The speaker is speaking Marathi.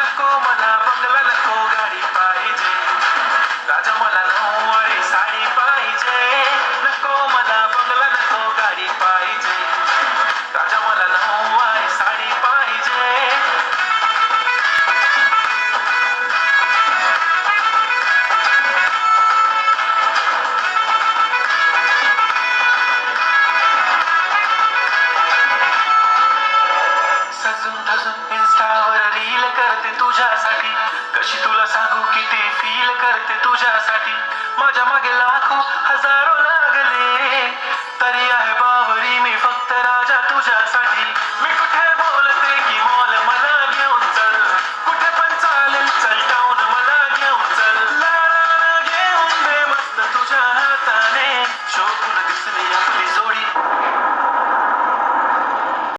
नको मला बंगला नको गाडी पाहिजे राजा मला नऊवारी साडी पाहिजे नको मला बंगला नको गाडी पाहिजे राजा मला नऊवारी साडी पाहिजे सजून धजून इन्स्टावर रील करते तुझ्यासाठी कशी तुला सांगू किती फील करते तुझ्यासाठी माझ्या मागे लाखो हजारो लागले तरी आहे बावरी मी फक्त राजा तुझ्यासाठी